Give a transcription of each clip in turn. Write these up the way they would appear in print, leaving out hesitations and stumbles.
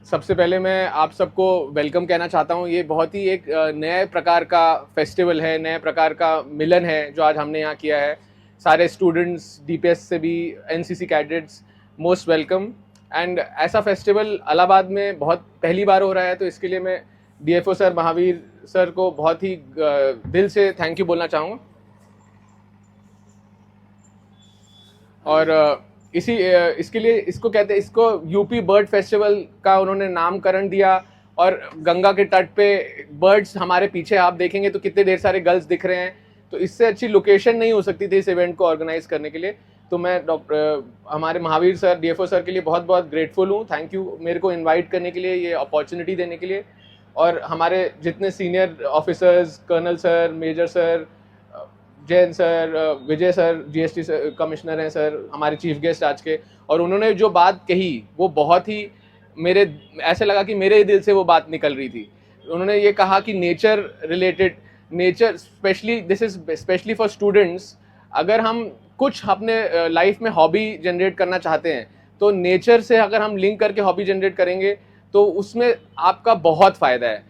सबसे पहले मैं आप सबको वेलकम कहना चाहता हूँ। ये बहुत ही एक नए प्रकार का फेस्टिवल है, नए प्रकार का मिलन है जो आज हमने यहाँ किया है। सारे स्टूडेंट्स, डीपीएस से भी, NCC cadets, most welcome. And ऐसा फेस्टिवल इलाहाबाद में बहुत पहली बार हो रहा है, तो इसके लिए मैं डीएफओ सर, महावीर सर को बहुत ही दिल से थैंक यू बोलना चाहूँगा। और इसके लिए इसको कहते हैं, इसको यूपी बर्ड फेस्टिवल का उन्होंने नामकरण दिया। और गंगा के तट पे बर्ड्स हमारे पीछे आप देखेंगे तो कितने ढेर सारे गर्ल्स दिख रहे हैं, तो इससे अच्छी लोकेशन नहीं हो सकती थी इस इवेंट को ऑर्गेनाइज करने के लिए। तो मैं हमारे महावीर सर, डीएफओ सर के लिए बहुत बहुत ग्रेटफुल हूँ। थैंक यू मेरे को इनवाइट करने के लिए, ये अपॉर्चुनिटी देने के लिए। और हमारे जितने senior officers, colonel sir, major sir, Jain sir, Vijay sir, GST commissioner हैं सर, हमारे चीफ गेस्ट आज के, और उन्होंने जो बात कही वो बहुत ही मेरे ऐसे लगा कि मेरे दिल से वो बात निकल रही थी। उन्होंने ये कहा कि nature related, nature specially, this is specially for students. अगर हम कुछ अपने लाइफ में हॉबी जनरेट करना चाहते हैं तो नेचर से अगर हम लिंक करके हॉबी जनरेट करेंगे तो उसमें आपका बहुत फ़ायदा है।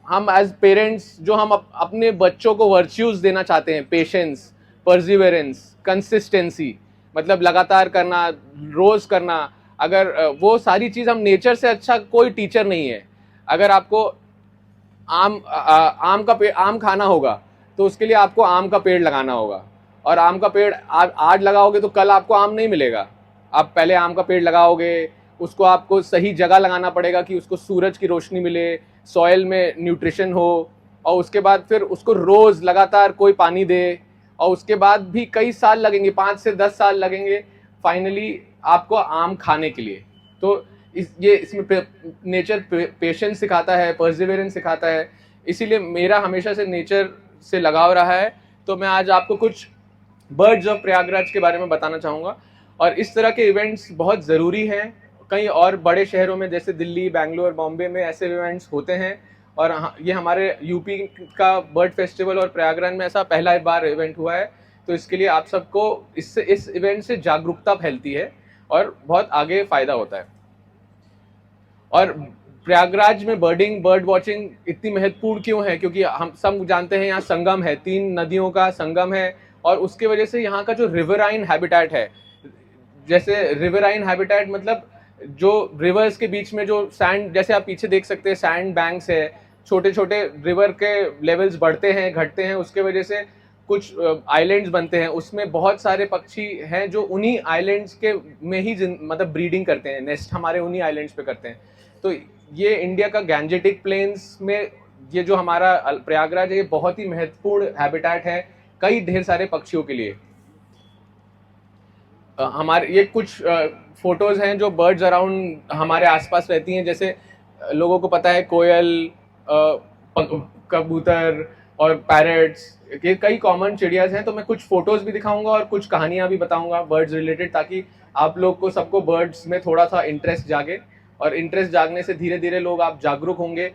हम एज पेरेंट्स जो हम अपने बच्चों को वर्च्यूज देना चाहते हैं, पेशेंस, परसिवरेंस, कंसिस्टेंसी, मतलब लगातार करना, रोज करना, अगर वो सारी चीज़ हम, नेचर से अच्छा कोई टीचर नहीं है। अगर आपको आम खाना होगा तो उसके लिए आपको आम का पेड़ लगाना होगा, और आम का पेड़ आज लगाओगे तो कल आपको आम नहीं मिलेगा। आप पहले आम का पेड़ लगाओगे, उसको आपको सही जगह लगाना पड़ेगा कि उसको सूरज की रोशनी मिले, सॉइल में न्यूट्रिशन हो, और उसके बाद फिर उसको रोज लगातार कोई पानी दे, और उसके बाद भी कई साल लगेंगे, 5 से 10 साल लगेंगे फाइनली आपको आम खाने के लिए। तो इसमें नेचर पेशेंस सिखाता है, परसिवरेंस सिखाता है, इसीलिए मेरा हमेशा से नेचर से लगाव रहा है। तो मैं आज आपको कुछ बर्ड्स ऑफ प्रयागराज के बारे में बताना चाहूँगा। और इस तरह के इवेंट्स बहुत ज़रूरी हैं। कई और बड़े शहरों में जैसे दिल्ली, बैंगलोर, बॉम्बे में ऐसे इवेंट्स होते हैं, और ये हमारे यूपी का बर्ड फेस्टिवल और प्रयागराज में ऐसा पहला बार इवेंट हुआ है। तो इसके लिए आप सबको इस इवेंट से जागरूकता फैलती है और बहुत आगे फ़ायदा होता है। और प्रयागराज में बर्ड वॉचिंग इतनी महत्वपूर्ण क्यों है? क्योंकि हम सब जानते हैं यहाँ संगम है, 3 नदियों का संगम है, और उसके वजह से यहाँ का जो रिवराइन हैबिटेट है, जैसे रिवराइन हैबिटेट मतलब जो रिवर्स के बीच में जो सैंड, जैसे आप पीछे देख सकते हैं सैंड बैंक्स है, छोटे छोटे रिवर के लेवल्स बढ़ते हैं, घटते हैं, उसके वजह से कुछ आइलैंड्स बनते हैं, उसमें बहुत सारे पक्षी हैं जो उन्हीं आइलैंड्स के में ही मतलब ब्रीडिंग करते हैं, नेस्ट हमारे उन्हीं आइलैंड्स पे करते हैं। तो ये इंडिया का गैंजेटिक प्लेन्स में ये जो हमारा प्रयागराज है, ये बहुत ही महत्वपूर्ण हैबिटेट है कई ढेर सारे पक्षियों के लिए। हमारे ये कुछ फोटोज हैं जो बर्ड्स अराउंड हमारे आसपास रहती हैं। जैसे लोगों को पता है कोयल, कबूतर और पैरट्स, ये कई कॉमन चिड़ियाज हैं। तो मैं कुछ फोटोज भी दिखाऊंगा और कुछ कहानियां भी बताऊंगा बर्ड्स रिलेटेड, ताकि आप लोग को सबको बर्ड्स में थोड़ा सा इंटरेस्ट जागे, और इंटरेस्ट जागने से धीरे धीरे लोग आप जागरूक होंगे,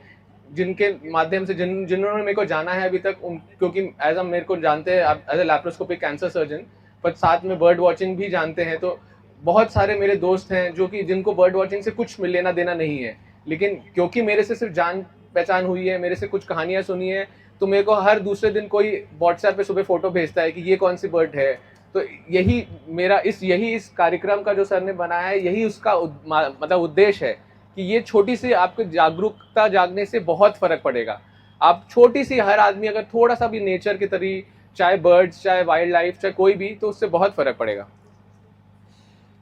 जिनके माध्यम से जिन्होंने मेरे को जाना है अभी तक, क्योंकि एज अ मेरे को जानते हैं as a laparoscopic cancer surgeon, पर साथ में बर्ड वॉचिंग भी जानते हैं। तो बहुत सारे मेरे दोस्त हैं जो कि जिनको बर्ड वॉचिंग से कुछ लेना देना नहीं है, लेकिन क्योंकि मेरे से सिर्फ जान पहचान हुई है, मेरे से कुछ कहानियां सुनी है, तो मेरे को हर दूसरे दिन कोई व्हाट्सएप पे सुबह फोटो भेजता है कि ये कौन सी बर्ड है। तो यही मेरा इस कार्यक्रम का जो सर ने बनाया है, यही उसका मतलब उद्देश्य है कि ये छोटी सी आपको जागरूकता जागने से बहुत फर्क पड़ेगा। आप छोटी सी, हर आदमी अगर थोड़ा सा भी नेचर के तरीके, चाहे बर्ड्स, चाहे वाइल्ड लाइफ, चाहे कोई भी, तो उससे बहुत फर्क पड़ेगा।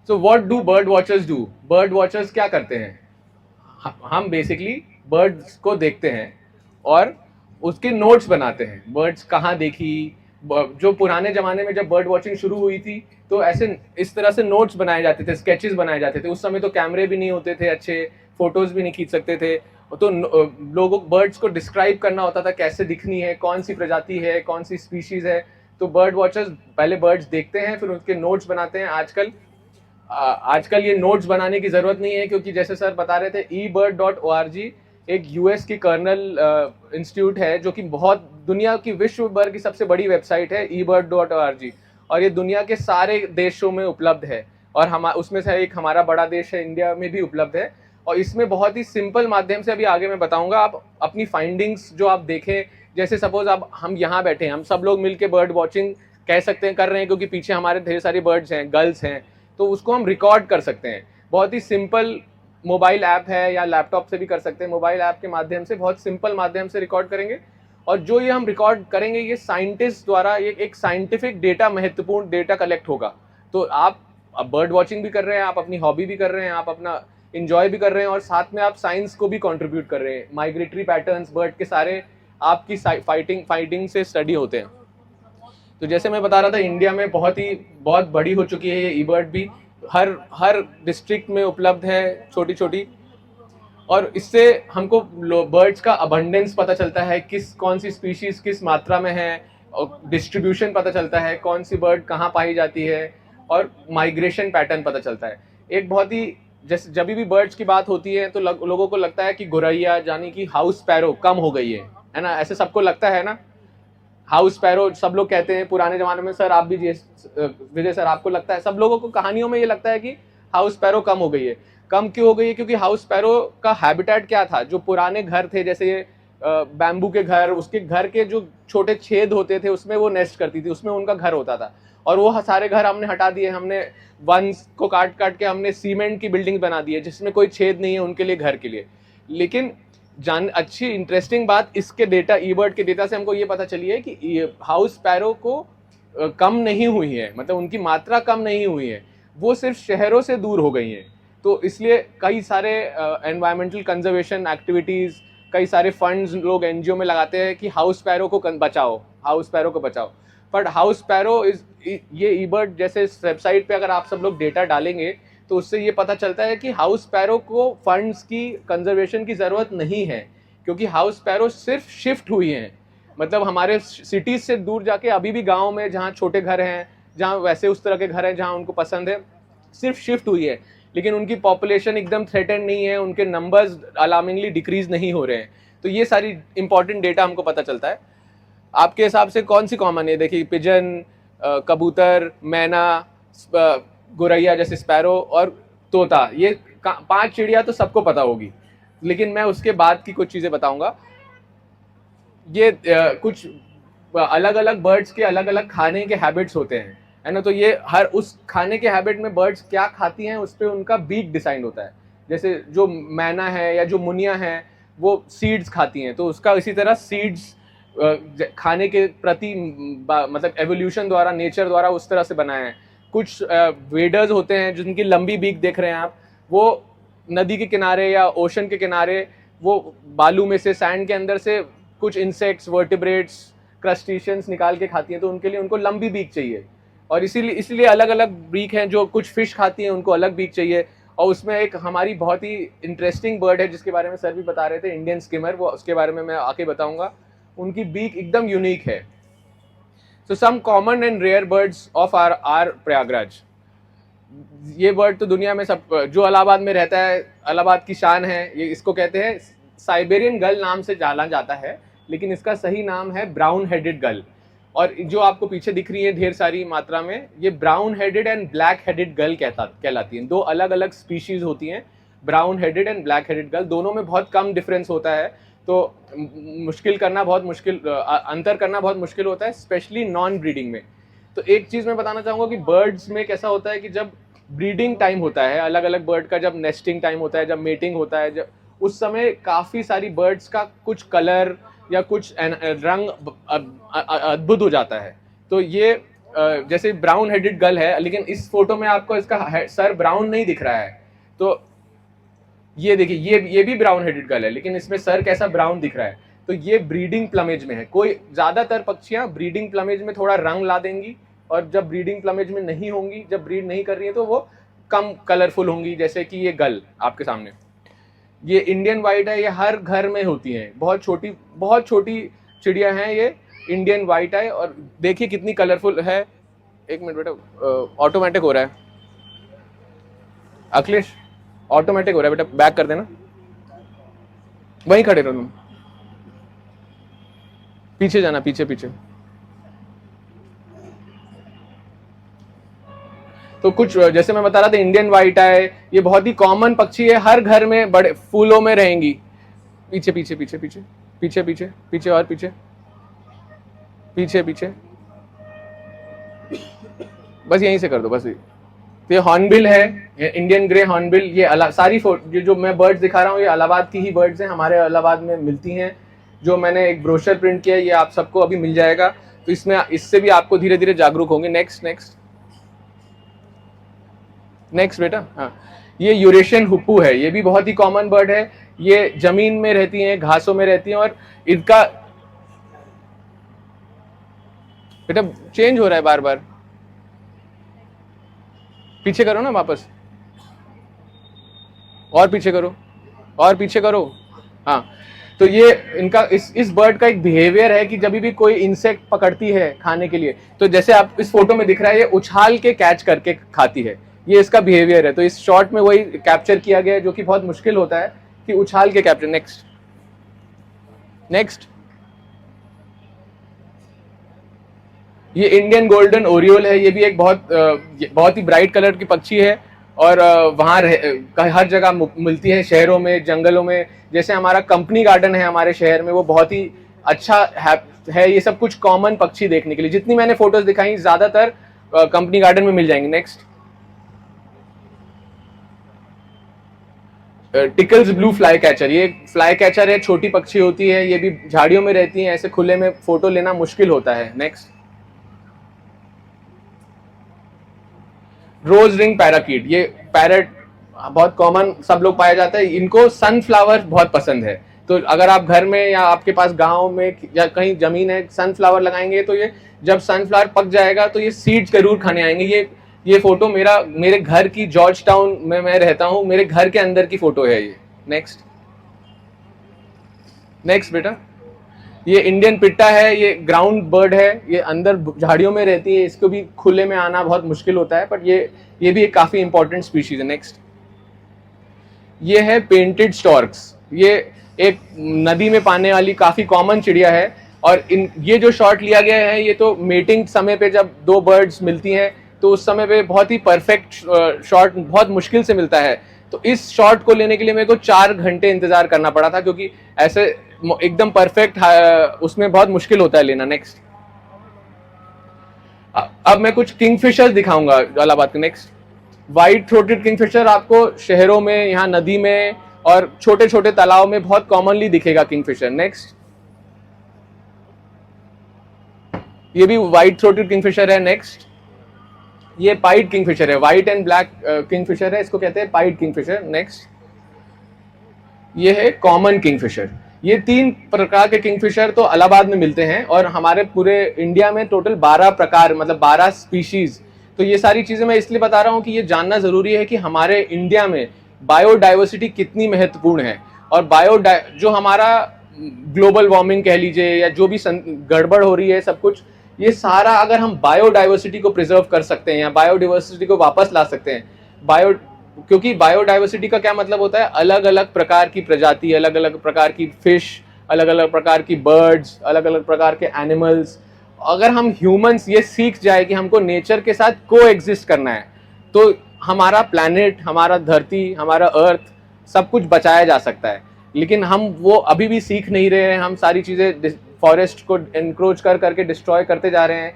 So what do bird watchers do? Bird watchers क्या करते हैं? हम बेसिकली बर्ड्स को देखते हैं और उसके नोट्स बनाते हैं। बर्ड्स कहाँ देखी, जो पुराने जमाने में जब बर्ड वॉचिंग शुरू हुई थी तो ऐसे इस तरह से नोट्स बनाए जाते थे, स्केचेस बनाए जाते थे। उस समय तो कैमरे भी नहीं होते थे, अच्छे फोटोज भी नहीं खींच सकते थे, तो लोगों बर्ड्स को डिस्क्राइब करना होता था, कैसे दिखनी है, कौन सी प्रजाति है, कौन सी स्पीशीज है। तो बर्ड वॉचर्स पहले बर्ड्स देखते हैं, फिर उनके नोट्स बनाते हैं। आजकल ये नोट्स बनाने की जरूरत नहीं है, क्योंकि जैसे सर बता रहे थे, ebird.org एक यूएस की कर्नल इंस्टीट्यूट है, जो कि बहुत दुनिया की, विश्व भर की सबसे बड़ी वेबसाइट है ebird.org, और ये दुनिया के सारे देशों में उपलब्ध है, और हम उसमें से एक हमारा बड़ा देश है, इंडिया में भी उपलब्ध है। और इसमें बहुत ही सिंपल माध्यम से अभी आगे मैं बताऊंगा, आप अपनी फाइंडिंग्स जो आप देखें, जैसे सपोज आप हम यहाँ बैठे हैं, हम सब लोग मिलके बर्ड वॉचिंग कह सकते हैं कर रहे हैं, क्योंकि पीछे हमारे ढेर सारी बर्ड्स हैं, गर्ल्स हैं, तो उसको हम रिकॉर्ड कर सकते हैं। बहुत ही सिंपल मोबाइल ऐप है या लैपटॉप से भी कर सकते हैं, मोबाइल ऐप के माध्यम से बहुत सिंपल माध्यम से रिकॉर्ड करेंगे। और जो ये हम रिकॉर्ड करेंगे ये साइंटिस्ट द्वारा, ये एक साइंटिफिक डेटा, महत्वपूर्ण डेटा कलेक्ट होगा। तो आप अब बर्ड वॉचिंग भी कर रहे हैं, आप अपनी हॉबी भी कर रहे हैं, आप अपना इंजॉय भी कर रहे हैं, और साथ में आप साइंस को भी कंट्रीब्यूट कर रहे हैं। माइग्रेटरी पैटर्न्स बर्ड के सारे आपकी फाइटिंग से स्टडी होते हैं। तो जैसे मैं बता रहा था, इंडिया में बहुत बड़ी हो चुकी है ये ई-बर्ड भी, हर डिस्ट्रिक्ट में उपलब्ध है छोटी छोटी, और इससे हमको बर्ड्स का अबंडेंस पता चलता है, कौन सी स्पीशीज किस मात्रा में है, और डिस्ट्रीब्यूशन पता चलता है, कौन सी बर्ड कहाँ पाई जाती है, और माइग्रेशन पैटर्न पता चलता है। एक बहुत ही, जैसे जब भी बर्ड्स की बात होती है तो लोगों को लगता है कि गोरैया यानी कि हाउस स्पैरो कम हो गई है ना, ऐसे सबको लगता है ना। हाउस स्पैरो सब लोग कहते हैं पुराने जमाने में, सर आप भी विजय सर आपको लगता है, सब लोगों को कहानियों में ये लगता है कि हाउस स्पैरो कम हो गई है। कम क्यों हो गई है? क्योंकि हाउस स्पैरो का हैबिटेट क्या था, जो पुराने घर थे, जैसे बैम्बू के घर, उसके घर के जो छोटे छेद होते थे उसमें वो नेस्ट करती थी, उसमें उनका घर होता था। और वो सारे घर हमने हटा दिए, हमने वंस को काट काट के हमने सीमेंट की बिल्डिंग बना दी है जिसमें कोई छेद नहीं है उनके लिए, घर के लिए। लेकिन अच्छी इंटरेस्टिंग बात इसके डेटा, ई-बर्ड के डेटा से हमको ये पता चली है कि हाउस स्पैरो को कम नहीं हुई है, मतलब उनकी मात्रा कम नहीं हुई है, वो सिर्फ शहरों से दूर हो गई हैं। तो इसलिए कई सारे एनवायरमेंटल कंजर्वेशन एक्टिविटीज़, कई सारे फंड्स लोग एनजीओ में लगाते हैं कि हाउस स्पैरो को बचाओ, हाउस स्पैरो को बचाओ। बट हाउस स्पैरो ये ई-बर्ड जैसे वेबसाइट पे अगर आप सब लोग डेटा डालेंगे तो उससे ये पता चलता है कि हाउस स्पैरो को फंड्स की, कंजर्वेशन की ज़रूरत नहीं है, क्योंकि हाउस स्पैरो सिर्फ शिफ्ट हुई हैं। मतलब हमारे सिटीज़ से दूर जाके अभी भी गाँव में जहाँ छोटे घर हैं, जहाँ वैसे उस तरह के घर हैं जहाँ उनको पसंद है, सिर्फ शिफ्ट हुई है, लेकिन उनकी पॉपुलेशन एकदम थ्रेटेंड नहीं है, उनके नंबर्स अलार्मिंगली डिक्रीज नहीं हो रहे हैं। तो ये सारी इंपॉर्टेंट डेटा हमको पता चलता है। आपके हिसाब से कौन सी कॉमन है? देखिए, पिजन, कबूतर, मैना, गोरैया जैसे स्पैरो और तोता, ये 5 चिड़िया तो सबको पता होगी, लेकिन मैं उसके बाद की कुछ चीज़ें बताऊंगा। ये कुछ अलग अलग बर्ड्स के अलग अलग खाने के हैबिट्स होते हैं, है ना। तो ये हर उस खाने के हैबिट में बर्ड्स क्या खाती हैं उस पर उनका बीक डिसाइड होता है। जैसे जो मैना है या जो मुनिया है वो सीड्स खाती हैं, तो उसका इसी तरह सीड्स खाने के प्रति मतलब एवोल्यूशन द्वारा, नेचर द्वारा उस तरह से बनाए हैं। कुछ वेडर्स होते हैं जिनकी लंबी बीक देख रहे हैं आप, वो नदी के किनारे या ओशन के किनारे वो बालू में से, सैंड के अंदर से कुछ इंसेक्ट्स, वर्टिब्रेट्स, क्रस्टेशियंस निकाल के खाती हैं, तो उनके लिए उनको लंबी बीक चाहिए। और इसीलिए अलग अलग बीक हैं। जो कुछ फिश खाती हैं उनको अलग बीक चाहिए। और उसमें एक हमारी बहुत ही इंटरेस्टिंग बर्ड है जिसके बारे में सर भी बता रहे थे, इंडियन स्किमर, वो उसके बारे में मैं आके बताऊंगा। उनकी बीक एकदम यूनिक है। So some common and rare birds of our Prayagraj. ये बर्ड तो दुनिया में सब, जो इलाहाबाद में रहता है, इलाहाबाद की शान है, ये इसको कहते हैं साइबेरियन गल नाम से जाना जाता है, लेकिन इसका सही नाम है ब्राउन हेडेड गल। और जो आपको पीछे दिख रही है ढेर सारी मात्रा में, ये brown headed and black headed गल कहलाती हैं। 2 अलग अलग स्पीशीज होती हैं, brown headed and black headed गल। दोनों में बहुत कम डिफरेंस होता है, तो अंतर करना बहुत मुश्किल होता है, स्पेशली नॉन ब्रीडिंग में। तो एक चीज़ मैं बताना चाहूँगा कि बर्ड्स में कैसा होता है कि जब ब्रीडिंग टाइम होता है, अलग अलग बर्ड का जब नेस्टिंग टाइम होता है, जब मेटिंग होता है, जब उस समय काफ़ी सारी बर्ड्स का कुछ कलर या कुछ रंग अद्भुत हो जाता है। तो ये जैसे ब्राउन हेडेड गल है, लेकिन इस फोटो में आपको इसका सर ब्राउन नहीं दिख रहा है। तो ये देखिए, ये भी ब्राउन हेडेड गल है, लेकिन इसमें सर कैसा ब्राउन दिख रहा है। तो ये ब्रीडिंग प्लमेज में है। कोई ज़्यादातर पक्षियाँ ब्रीडिंग प्लमेज में थोड़ा रंग ला देंगी, और जब ब्रीडिंग प्लमेज में नहीं होंगी, जब ब्रीड नहीं कर रही है, तो वो कम कलरफुल होंगी। जैसे कि ये गल आपके सामने, ये इंडियन वाइट है, ये हर घर में होती हैं। बहुत छोटी चिड़िया हैं ये इंडियन वाइट है, और देखिए कितनी कलरफुल है। एक मिनट बेटा, ऑटोमेटिक हो रहा है अखिलेश, ऑटोमेटिक हो रहा है बेटा, बैक कर देना। वहीं खड़े रहो तुम, पीछे जाना, पीछे। तो कुछ जैसे मैं बता रहा था इंडियन व्हाइट आई, ये बहुत ही कॉमन पक्षी है, हर घर में बड़े फूलों में रहेंगी। पीछे पीछे पीछे पीछे पीछे पीछे पीछे और पीछे पीछे पीछे, बस यहीं से कर दो बस। तो ये हॉर्नबिल है, ये इंडियन ग्रे हॉर्नबिल। ये सारी जो मैं बर्ड्स दिखा रहा हूँ ये इलाहाबाद की ही बर्ड्स हैं, हमारे इलाहाबाद में मिलती हैं। जो मैंने एक ब्रोशर प्रिंट किया है ये आप सबको अभी मिल जाएगा, तो इसमें इससे भी आपको धीरे धीरे जागरूक होंगे। नेक्स्ट नेक्स्ट नेक्स्ट बेटा। हाँ, ये यूरेशियन हुप्पू है, ये भी बहुत ही कॉमन बर्ड है। ये जमीन में रहती हैं, घासों में रहती हैं, और इनका बेटा चेंज हो रहा है बार बार, पीछे करो ना वापस, और पीछे करो, और पीछे करो। हाँ, तो ये इनका इस बर्ड का एक बिहेवियर है कि जब भी कोई इंसेक्ट पकड़ती है खाने के लिए, तो जैसे आप इस फोटो में दिख रहा है ये उछाल के कैच करके खाती है, ये इसका बिहेवियर है। तो इस शॉट में वही कैप्चर किया गया है, जो कि बहुत मुश्किल होता है कि उछाल के कैप्चर। Next next. ये इंडियन गोल्डन ओरियोल है, ये भी एक बहुत ही ब्राइट कलर की पक्षी है, और वहाँ हर जगह मिलती है, शहरों में, जंगलों में। जैसे हमारा कंपनी गार्डन है हमारे शहर में, वो बहुत ही अच्छा है। ये सब कुछ कॉमन पक्षी देखने के लिए, जितनी मैंने फोटोज दिखाई ज्यादातर कंपनी गार्डन में मिल जाएंगे। Next. Tickles blue fly catcher, ये फ्लाई कैचर है, छोटी पक्षी होती है, ये भी झाड़ियों में रहती है, ऐसे खुले में फोटो लेना मुश्किल होता है। नेक्स्ट। रोज रिंग पैराकीट, ये पैरट बहुत कॉमन सब लोग पाया जाता है। इनको सनफ्लावर बहुत पसंद है, तो अगर आप घर में या आपके पास गांव में या कहीं जमीन है, सनफ्लावर लगाएंगे, तो ये जब सनफ्लावर पक जाएगा तो ये सीड्स जरूर खाने आएंगे। ये फोटो मेरे घर की, जॉर्ज टाउन में मैं रहता हूँ, मेरे घर के अंदर की फोटो है ये। नेक्स्ट नेक्स्ट बेटा। ये इंडियन पिट्टा है, ये ग्राउंड बर्ड है, ये अंदर झाड़ियों में रहती है, इसको भी खुले में आना बहुत मुश्किल होता है, बट ये भी एक काफी इंपॉर्टेंट स्पीशीज है। नेक्स्ट। ये है पेंटेड स्टॉर्क्स, ये एक नदी में पाने वाली काफी कॉमन चिड़िया है, और ये जो शॉट लिया गया है ये तो मेटिंग समय पे जब दो बर्ड्स मिलती हैं तो उस समय पे बहुत ही परफेक्ट शॉट बहुत मुश्किल से मिलता है। तो इस शॉट को लेने के लिए मेरे को 4 घंटे इंतजार करना पड़ा था, क्योंकि ऐसे एकदम परफेक्ट उसमें बहुत मुश्किल होता है लेना। नेक्स्ट। अब मैं कुछ किंगफिशर दिखाऊंगा इलाहाबाद के। नेक्स्ट। व्हाइट थ्रोटेड किंगफिशर आपको शहरों में, यहाँ नदी में और छोटे छोटे तालाब में बहुत कॉमनली दिखेगा किंगफिशर। नेक्स्ट। ये भी व्हाइट थ्रोटेड किंगफिशर है। नेक्स्ट। ये पाइड किंगफिशर है, व्हाइट एंड ब्लैक किंगफिशर है, इसको कहते हैं पाइड किंगफिशर। नेक्स्ट। ये है कॉमन किंगफिशर। ये 3 प्रकार के किंगफिशर तो इलाहाबाद में मिलते हैं, और हमारे पूरे इंडिया में टोटल 12 प्रकार, मतलब 12 स्पीशीज। तो ये सारी चीजें मैं इसलिए बता रहा हूँ कि ये जानना जरूरी है कि हमारे इंडिया में बायोडाइवर्सिटी कितनी महत्वपूर्ण है, और जो हमारा ग्लोबल वार्मिंग कह लीजिए या जो भी गड़बड़ हो रही है सब कुछ, ये सारा अगर हम बायोडाइवर्सिटी को प्रिजर्व कर सकते हैं या बायोडाइवर्सिटी को वापस ला सकते हैं। क्योंकि बायोडाइवर्सिटी का क्या मतलब होता है, अलग अलग प्रकार की प्रजाति, अलग अलग प्रकार की फिश, अलग अलग प्रकार की बर्ड्स, अलग अलग प्रकार के एनिमल्स। अगर हम ह्यूमंस ये सीख जाए कि हमको नेचर के साथ को एग्जिस्ट करना है, तो हमारा प्लैनेट, हमारा धरती, हमारा अर्थ सब कुछ बचाया जा सकता है। लेकिन हम वो अभी भी सीख नहीं रहे हैं, हम सारी चीजें फॉरेस्ट को एनक्रोच करके डिस्ट्रॉय करते जा रहे हैं।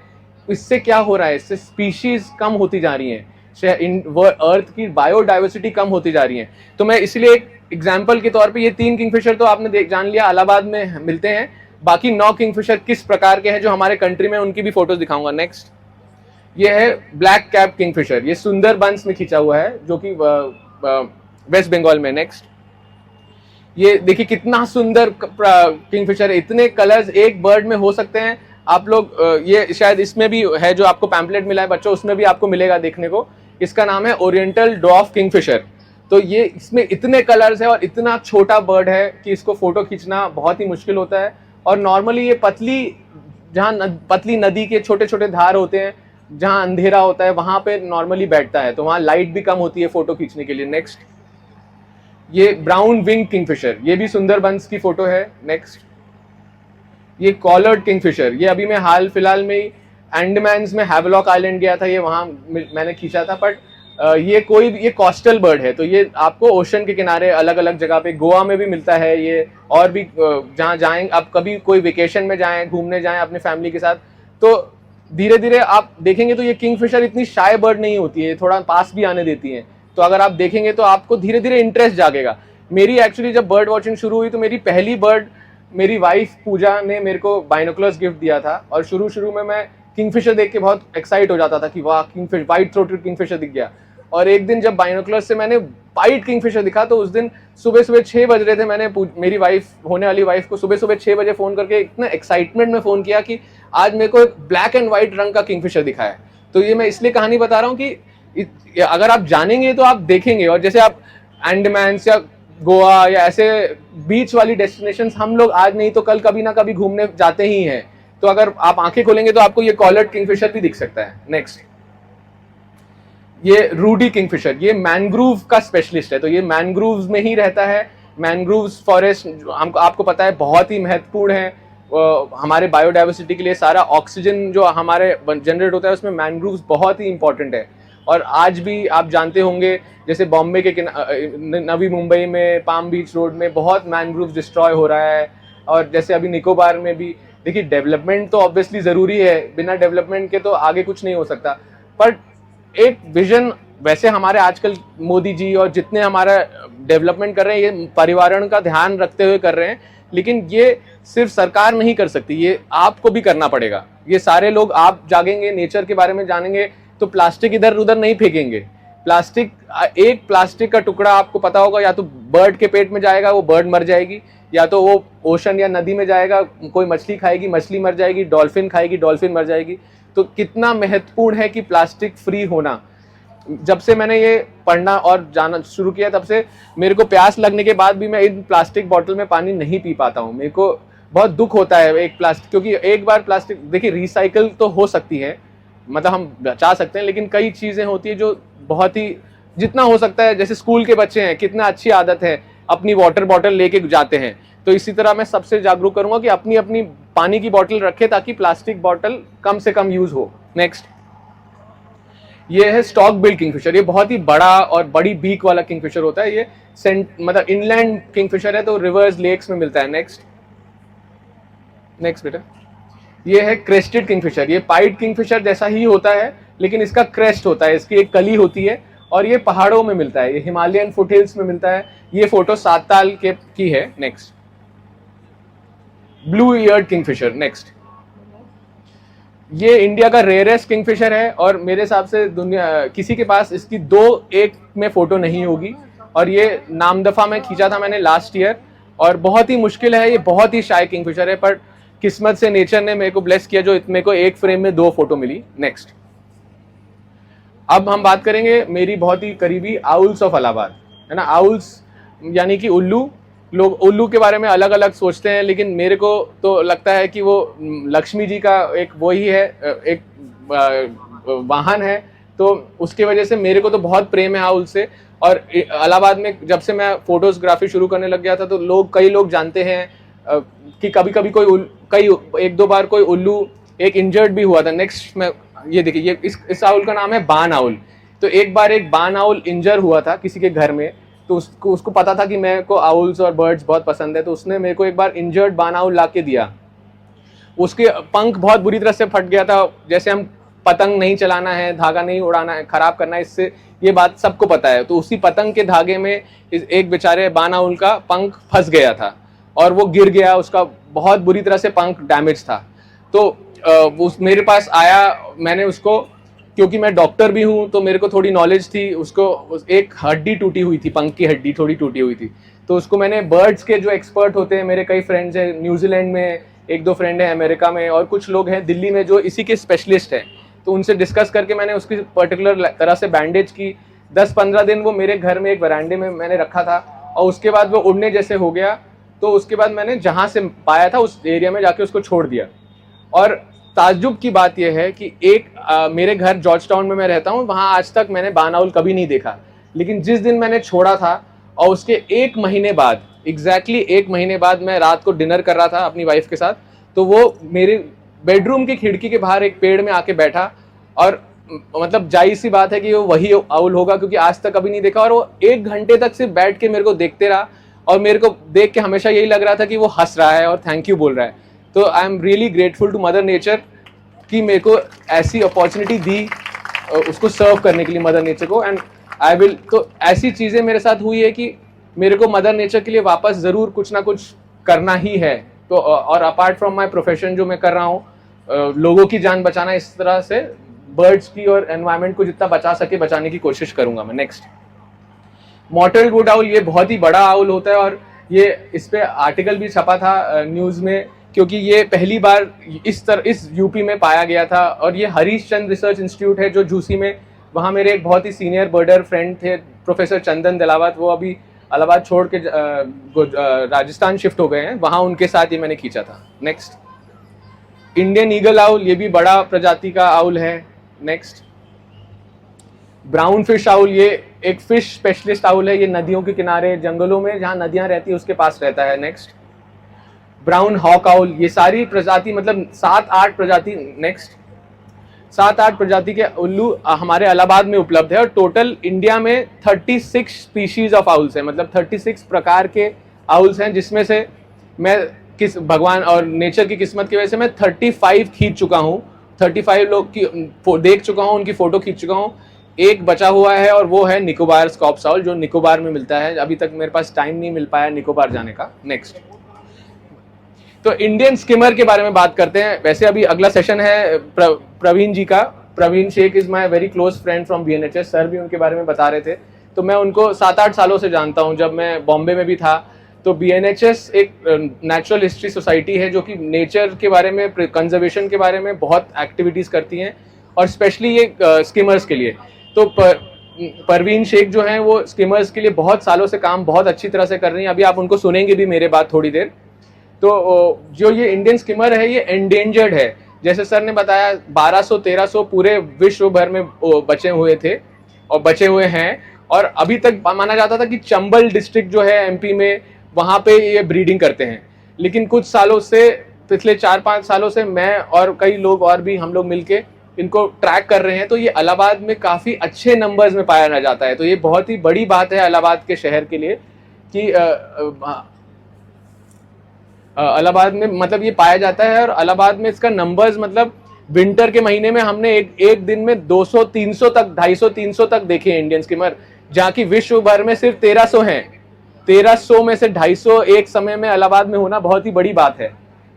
इससे क्या हो रहा है, इससे स्पीशीज कम होती जा रही हैं, अर्थ की बायोडाइवर्सिटी कम होती जा रही है। तो मैं इसलिए एक एग्जाम्पल के तौर पे ये 3 किंगफिशर तो आपने जान लिया इलाहाबाद में मिलते हैं, बाकी 9 किंगफिशर किस प्रकार के हैं जो हमारे कंट्री में, उनकी भी फोटोज दिखाऊंगा। नेक्स्ट। ये है ब्लैक कैप किंगफिशर, ये सुंदरबंस में खींचा हुआ है, जो कि वेस्ट बंगाल में। नेक्स्ट। ये देखिए कितना सुंदर किंगफिशर है, इतने कलर्स एक बर्ड में हो सकते हैं। आप लोग ये शायद इसमें भी है, जो आपको पैम्पलेट मिला है बच्चों, उसमें भी आपको मिलेगा देखने को। इसका नाम है ओरिएंटल ड्वार्फ किंगफिशर। तो ये इसमें इतने कलर्स है और इतना छोटा बर्ड है कि इसको फोटो खींचना बहुत ही मुश्किल होता है। और नॉर्मली ये पतली नदी के छोटे छोटे धार होते हैं, जहाँ अंधेरा होता है, वहां पे नॉर्मली बैठता है, तो वहाँ लाइट भी कम होती है फोटो खींचने के लिए। नेक्स्ट। ये ब्राउन विंग किंगफिशर, ये भी सुंदरबंस की फोटो है। नेक्स्ट। ये कॉलर्ड किंगफिशर, ये अभी मैं हाल फिलहाल में ही अंडमान्स में हैवलॉक आइलैंड गया था, ये वहाँ मैंने खींचा था। बट ये कोस्टल बर्ड है, तो ये आपको ओशन के किनारे अलग अलग जगह पे, गोवा में भी मिलता है ये, और भी जहाँ जाएं आप, कभी कोई वेकेशन में जाएं, घूमने जाएं अपने फैमिली के साथ, तो धीरे धीरे आप देखेंगे तो ये किंगफिशर इतनी शाय बर्ड नहीं होती है, थोड़ा पास भी आने देती है। तो अगर आप देखेंगे तो आपको धीरे धीरे इंटरेस्ट जागेगा। मेरी एक्चुअली जब बर्ड वॉचिंग शुरू हुई तो मेरी पहली बर्ड मेरी वाइफ पूजा ने मेरे को बाइनोकुलर्स गिफ्ट दिया था, और शुरू में मैं किंगफिशर देख के बहुत एक्साइट हो जाता था कि वाह, किंगफिशर, व्हाइट थ्रोटेड किंगफिशर दिख गया। और एक दिन जब बाइनोकुलर्स से मैंने व्हाइट किंगफिशर दिखा, तो उस दिन सुबह 6 बज रहे थे, मैंने मेरी वाइफ, होने वाली वाइफ को सुबह 6 बजे फोन करके इतना एक्साइटमेंट में फोन किया कि आज मेरे को एक ब्लैक एंड व्हाइट रंग का किंगफिशर दिखा है। तो ये मैं इसलिए कहानी बता रहा हूँ कि अगर आप जानेंगे तो आप देखेंगे। और जैसे आप अंडमान या गोवा या ऐसे बीच वाली डेस्टिनेशंस हम लोग आज नहीं तो कल कभी ना कभी घूमने जाते ही हैं, तो अगर आप आंखें खोलेंगे तो आपको ये कॉलर्ड किंगफिशर भी दिख सकता है। नेक्स्ट, ये रूडी किंगफिशर, ये मैनग्रूव का स्पेशलिस्ट है, तो ये मैनग्रूव्स में ही रहता है। मैनग्रूव्स फॉरेस्ट हमको आपको पता है बहुत ही महत्वपूर्ण है हमारे बायोडाइवर्सिटी के लिए। सारा ऑक्सीजन जो हमारे जनरेट होता है उसमें मैनग्रूव्स बहुत ही इंपॉर्टेंट है। और आज भी आप जानते होंगे, जैसे बॉम्बे के नवी मुंबई में पाम बीच रोड में बहुत मैनग्रूव्स डिस्ट्रॉय हो रहा है। और जैसे अभी निकोबार में भी, देखिए डेवलपमेंट तो ऑब्वियसली ज़रूरी है, बिना डेवलपमेंट के तो आगे कुछ नहीं हो सकता। पर एक विजन, वैसे हमारे आजकल मोदी जी और जितने हमारा डेवलपमेंट कर रहे हैं, ये पर्यावरण का ध्यान रखते हुए कर रहे हैं, लेकिन ये सिर्फ सरकार नहीं कर सकती, ये आपको भी करना पड़ेगा। ये सारे लोग, आप जागेंगे, नेचर के बारे में जानेंगे, तो प्लास्टिक इधर उधर नहीं फेंकेंगे। प्लास्टिक, एक प्लास्टिक का टुकड़ा आपको पता होगा, या तो बर्ड के पेट में जाएगा, वो बर्ड मर जाएगी, या तो वो ओशन या नदी में जाएगा, कोई मछली खाएगी, मछली मर जाएगी, डॉल्फिन खाएगी, डॉल्फिन मर जाएगी। तो कितना महत्वपूर्ण है कि प्लास्टिक फ्री होना। जब से मैंने ये पढ़ना और जाना शुरू किया, तब से मेरे को प्यास लगने के बाद भी मैं इन प्लास्टिक बॉटल में पानी नहीं पी पाता हूँ। मेरे को बहुत दुख होता है एक प्लास्टिक, क्योंकि एक बार प्लास्टिक, देखिए रिसाइकल तो हो सकती है, मतलब हम बचा सकते हैं, लेकिन कई चीज़ें होती है जो बहुत ही, जितना हो सकता है, जैसे स्कूल के बच्चे हैं, कितना अच्छी आदत है, अपनी वाटर बॉटल लेके जाते हैं। तो इसी तरह मैं सबसे जागरूक करूंगा कि अपनी अपनी पानी की बोतल रखें, ताकि प्लास्टिक बोतल कम से कम यूज हो। नेक्स्ट, ये है स्टॉक बिल किंगफिशर। ये बहुत ही बड़ा और बड़ी बीक वाला किंगफिशर होता है। ये मतलब इनलैंड किंगफिशर है, तो रिवर्स, लेक्स में मिलता है। नेक्स्ट बेटा, ये है क्रेस्टेड किंगफिशर। ये पाइड किंगफिशर जैसा ही होता है, लेकिन इसका क्रेस्ट होता है, इसकी एक कली होती है, और ये पहाड़ों में मिलता है, ये हिमालयन फुटहिल्स में मिलता है। ये फोटो 7 ताल की है। Next, blue eared Kingfisher. Next, ये इंडिया का रेयरेस्ट किंगफिशर है, और मेरे हिसाब से दुनिया किसी के पास इसकी 2-1 में फोटो नहीं होगी। और ये नामदफा में खींचा था मैंने लास्ट ईयर, और बहुत ही मुश्किल है, ये बहुत ही शाय किंगफिशर है, पर किस्मत से नेचर ने मेरे को ब्लेस किया जो मेरे को एक फ्रेम में 2 फोटो मिली। नेक्स्ट, अब हम बात करेंगे मेरी बहुत ही करीबी आउल्स ऑफ इलाहाबाद, है ना। आउल्स यानी कि उल्लू। लोग उल्लू के बारे में अलग अलग सोचते हैं, लेकिन मेरे को तो लगता है कि वो लक्ष्मी जी का एक वही है, एक वाहन है, तो उसके वजह से मेरे को तो बहुत प्रेम है आउल से। और इलाहाबाद में जब से मैं फोटोग्राफी शुरू करने लग गया था, तो कई लोग जानते हैं कि कभी कभी कई 1-2 बार कोई उल्लू एक इंजर्ड भी हुआ था। नेक्स्ट, मैं ये देखिए, ये इस आउल का नाम है बान आउल। तो एक बार एक बान आउल इंजर हुआ था किसी के घर में, तो उसको पता था कि मेरे को आउल्स और बर्ड्स बहुत पसंद है, तो उसने मेरे को एक बार इंजर्ड बान आउल ला के दिया। उसके पंख बहुत बुरी तरह से फट गया था। जैसे हम पतंग नहीं चलाना है, धागा नहीं उड़ाना है, खराब करना है, इससे ये बात सबको पता है। तो उसी पतंग के धागे में एक बेचारे बान आउल का पंख फंस गया था, और वो गिर गया, उसका बहुत बुरी तरह से पंख डैमेज था। तो मेरे पास आया, मैंने उसको, क्योंकि मैं डॉक्टर भी हूँ तो मेरे को थोड़ी नॉलेज थी, उसको एक हड्डी टूटी हुई थी, पंख की हड्डी थोड़ी टूटी हुई थी, तो उसको मैंने बर्ड्स के जो एक्सपर्ट होते हैं, मेरे कई फ्रेंड्स हैं न्यूजीलैंड में, 1-2 फ्रेंड हैं अमेरिका में, और कुछ लोग हैं दिल्ली में जो इसी के स्पेशलिस्ट हैं, तो उनसे डिस्कस करके मैंने उसकी पर्टिकुलर तरह से बैंडेज की। 10-15 दिन वो मेरे घर में एक वरांडे में मैंने रखा था, और उसके बाद वो उड़ने जैसे हो गया। तो उसके बाद मैंने जहाँ से पाया था उस एरिया में जाके उसको छोड़ दिया। और ताज्जुब की बात यह है कि मेरे घर जॉर्ज टाउन में मैं रहता हूँ, वहाँ आज तक मैंने बान आउल कभी नहीं देखा, लेकिन जिस दिन मैंने छोड़ा था और उसके 1 महीने बाद, एग्जैक्टली 1 महीने बाद, मैं रात को डिनर कर रहा था अपनी वाइफ के साथ, तो वो मेरे बेडरूम की खिड़की के बाहर एक पेड़ में आके बैठा, और मतलब जाहिर सी बात है कि वो वही आउल होगा, क्योंकि आज तक कभी नहीं देखा, और वो 1 घंटे तक सिर्फ बैठ के मेरे को देखते रहा, और मेरे को देख के हमेशा यही लग रहा था कि वो हंस रहा है और थैंक यू बोल रहा है। तो I am really grateful to mother nature कि मेरे को ऐसी अपॉर्चुनिटी दी उसको सर्व करने के लिए, मदर नेचर को। एंड आई विल, तो ऐसी चीज़ें मेरे साथ हुई है कि मेरे को मदर नेचर के लिए वापस ज़रूर कुछ ना कुछ करना ही है। तो और अपार्ट फ्रॉम माई प्रोफेशन जो मैं कर रहा हूँ, लोगों की जान बचाना, इस तरह से बर्ड्स की और एनवायरनमेंट को जितना बचा सके बचाने की कोशिश करूंगा मैं। नेक्स्ट, मॉटल वुड आउल, ये बहुत ही बड़ा आउल होता है, और ये इस पे आर्टिकल भी छपा था न्यूज़ में, क्योंकि ये पहली बार इस यूपी में पाया गया था। और ये हरीश चंद्र रिसर्च इंस्टीट्यूट है जो झूसी में, वहाँ मेरे एक बहुत ही सीनियर बर्डर फ्रेंड थे प्रोफेसर चंदन दिलावत, वो अभी इलाहाबाद छोड़ के राजस्थान शिफ्ट हो गए हैं, वहाँ उनके साथ ये मैंने खींचा था। नेक्स्ट, इंडियन ईगल आउल, ये भी बड़ा प्रजाति का आउल है। नेक्स्ट, ब्राउन फिश आउल, ये एक फिश स्पेशलिस्ट आउल है, ये नदियों के किनारे, जंगलों में जहाँ नदियाँ रहती है उसके पास रहता है। नेक्स्ट, ब्राउन हॉक आउल, ये सारी प्रजाति मतलब 7-8 प्रजाति, नेक्स्ट 7-8 प्रजाति के उल्लू हमारे इलाहाबाद में उपलब्ध है, और टोटल इंडिया में 36 स्पीशीज ऑफ आउल्स हैं, मतलब 36 प्रकार के आउल्स हैं, जिसमें से मैं किस भगवान और नेचर की किस्मत की वजह से मैं 35 खींच चुका हूँ, 35 लोग की देख चुका हूँ, उनकी फोटो खींच चुका हूँ। एक बचा हुआ है और वो है निकोबार स्कॉप्स आउल, जो निकोबार में मिलता है। अभी तक मेरे पास टाइम नहीं मिल पाया निकोबार जाने का। नेक्स्ट, तो इंडियन स्किमर के बारे में बात करते हैं। वैसे अभी अगला सेशन है प्रवीण जी का। Praveen Shaikh is my very close friend from BNHS, sir भी उनके बारे में बता रहे थे। तो मैं उनको 7-8 सालों से जानता हूं, जब मैं बॉम्बे में भी था। तो बीएनएचएस एक नेचुरल हिस्ट्री सोसाइटी है जो कि नेचर के बारे में, कंजर्वेशन के बारे में बहुत एक्टिविटीज करती हैं, और स्पेशली ये स्किमर्स के लिए। तो परवीन शेख जो हैं वो स्किमर्स के लिए बहुत सालों से काम बहुत अच्छी तरह से कर रही हैं। अभी आप उनको सुनेंगे भी मेरे बात थोड़ी देर। तो जो ये इंडियन स्किमर है ये एंडेंजर्ड है, जैसे सर ने बताया 1200-1300 पूरे विश्व भर में बचे हुए थे और बचे हुए हैं। और अभी तक माना जाता था कि चंबल डिस्ट्रिक्ट जो है एमपी में, वहाँ पे ये ब्रीडिंग करते हैं। लेकिन कुछ सालों से, पिछले 4-5 सालों से मैं और कई लोग और भी हम लोग मिलके इनको ट्रैक कर रहे हैं। तो ये इलाहाबाद में काफ़ी अच्छे नंबर्स में पाया जाता है। तो ये बहुत ही बड़ी बात है इलाहाबाद के शहर के लिए कि इलाहाबाद में मतलब ये पाया जाता है। और इलाहाबाद में इसका नंबर्स मतलब विंटर के महीने में हमने एक दिन में 200-300 तक, 250-300 तक देखे इंडियन स्किमर, जहाँ की विश्व भर में सिर्फ 1300 हैं। 1300 में से 250 एक समय में इलाहाबाद में होना बहुत ही बड़ी बात है।